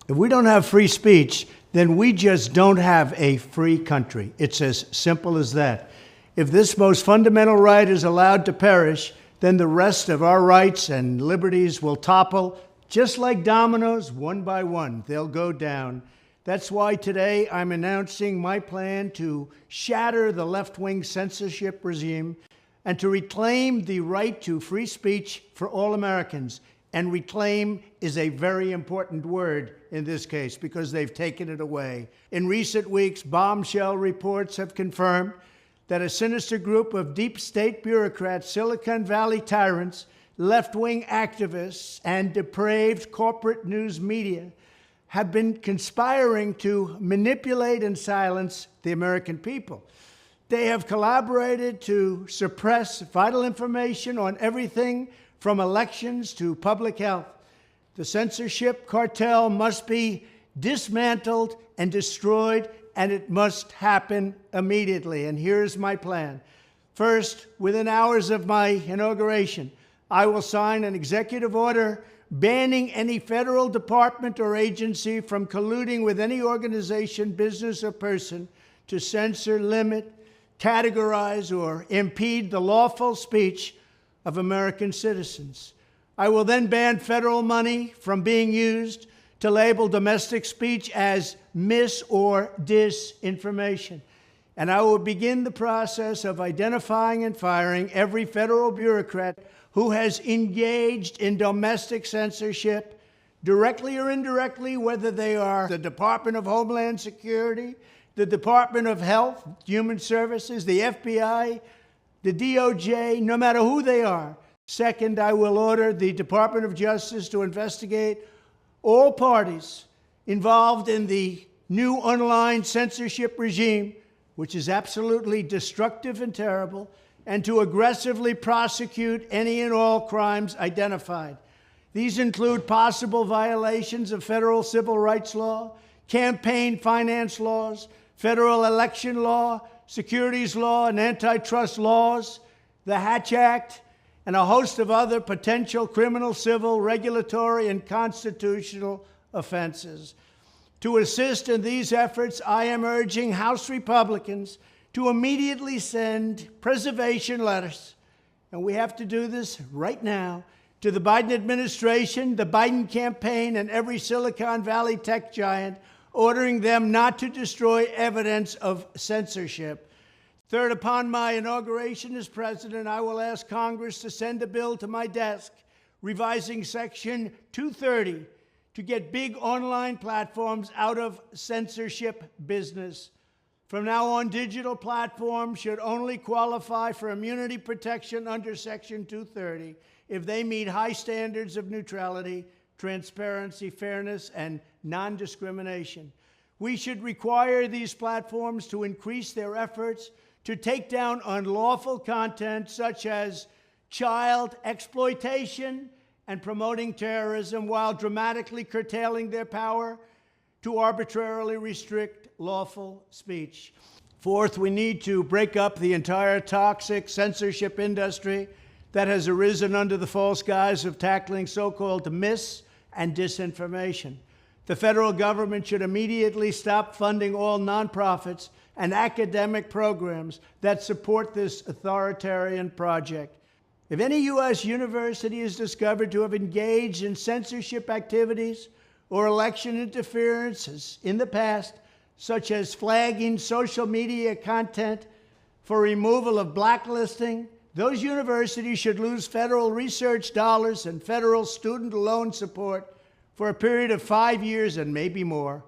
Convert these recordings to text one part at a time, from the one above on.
If we don't have free speech, then we just don't have a free country. It's as simple as that. If this most fundamental right is allowed to perish, then the rest of our rights and liberties will topple, just like dominoes, one by one. They'll go down. That's why today I'm announcing my plan to shatter the left-wing censorship regime and to reclaim the right to free speech for all Americans. And reclaim is a very important word in this case because they've taken it away. In recent weeks, bombshell reports have confirmed that a sinister group of deep state bureaucrats, Silicon Valley tyrants, left-wing activists, and depraved corporate news media have been conspiring to manipulate and silence the American people. They have collaborated to suppress vital information on everything from elections to public health. The censorship cartel must be dismantled and destroyed, and it must happen immediately. And here's my plan. First, within hours of my inauguration, I will sign an executive order banning any federal department or agency from colluding with any organization, business, or person to censor, limit, categorize, or impede the lawful speech of American citizens. I will then ban federal money from being used to label domestic speech as mis- or disinformation. And I will begin the process of identifying and firing every federal bureaucrat who has engaged in domestic censorship, directly or indirectly, whether they are the Department of Homeland Security, the Department of Health, Human Services, the FBI, the DOJ, no matter who they are. Second, I will order the Department of Justice to investigate all parties involved in the new online censorship regime, which is absolutely destructive and terrible, and to aggressively prosecute any and all crimes identified. These include possible violations of federal civil rights law, campaign finance laws, federal election law, securities law, and antitrust laws, the Hatch Act, and a host of other potential criminal, civil, regulatory, and constitutional offenses. To assist in these efforts, I am urging House Republicans to immediately send preservation letters, and we have to do this right now, to the Biden administration, the Biden campaign, and every Silicon Valley tech giant, ordering them not to destroy evidence of censorship. Third, upon my inauguration as president, I will ask Congress to send a bill to my desk revising Section 230 to get big online platforms out of censorship business. From now on, digital platforms should only qualify for immunity protection under Section 230 if they meet high standards of neutrality, transparency, fairness, and non-discrimination. We should require these platforms to increase their efforts to take down unlawful content such as child exploitation and promoting terrorism, while dramatically curtailing their power to arbitrarily restrict lawful speech. Fourth, we need to break up the entire toxic censorship industry that has arisen under the false guise of tackling so-called mis- and disinformation. The federal government should immediately stop funding all nonprofits and academic programs that support this authoritarian project. If any U.S. university is discovered to have engaged in censorship activities or election interferences in the past, such as flagging social media content for removal of blacklisting, those universities should lose federal research dollars and federal student loan support for a period of 5 years and maybe more.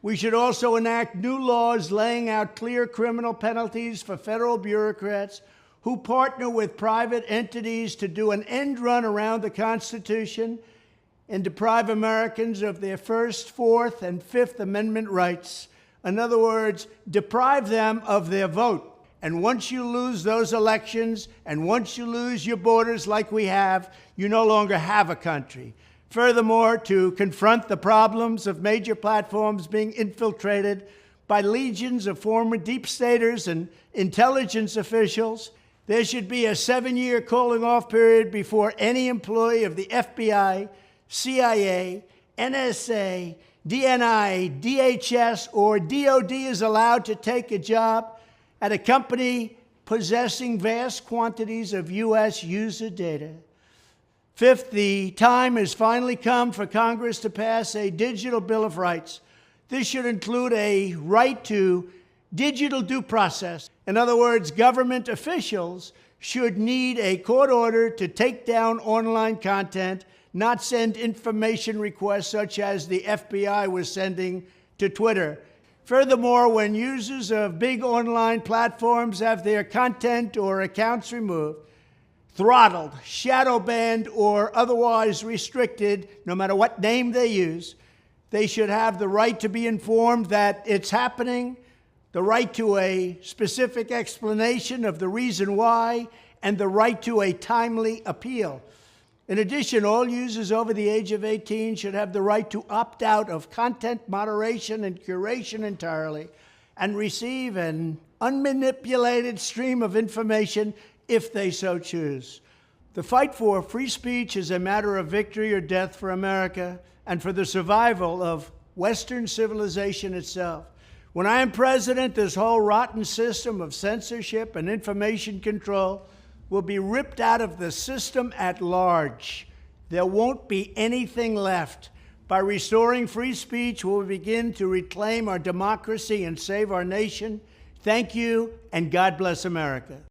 We should also enact new laws laying out clear criminal penalties for federal bureaucrats who partner with private entities to do an end run around the Constitution and deprive Americans of their First, Fourth, and Fifth Amendment rights. In other words, deprive them of their vote. And once you lose those elections, and once you lose your borders like we have, you no longer have a country. Furthermore, to confront the problems of major platforms being infiltrated by legions of former deep staters and intelligence officials, there should be a 7-year cooling-off period before any employee of the FBI, CIA, NSA, DNI, DHS, or DOD is allowed to take a job at a company possessing vast quantities of U.S. user data. Fifth, the time has finally come for Congress to pass a digital Bill of Rights. This should include a right to digital due process. In other words, government officials should need a court order to take down online content, not send information requests such as the FBI was sending to Twitter. Furthermore, when users of big online platforms have their content or accounts removed, throttled, shadow banned, or otherwise restricted, no matter what name they use, they should have the right to be informed that it's happening, the right to a specific explanation of the reason why, and the right to a timely appeal. In addition, all users over the age of 18 should have the right to opt out of content moderation and curation entirely and receive an unmanipulated stream of information if they so choose. The fight for free speech is a matter of victory or death for America and for the survival of Western civilization itself. When I am president, this whole rotten system of censorship and information control will be ripped out of the system at large. There won't be anything left. By restoring free speech, we'll begin to reclaim our democracy and save our nation. Thank you, and God bless America.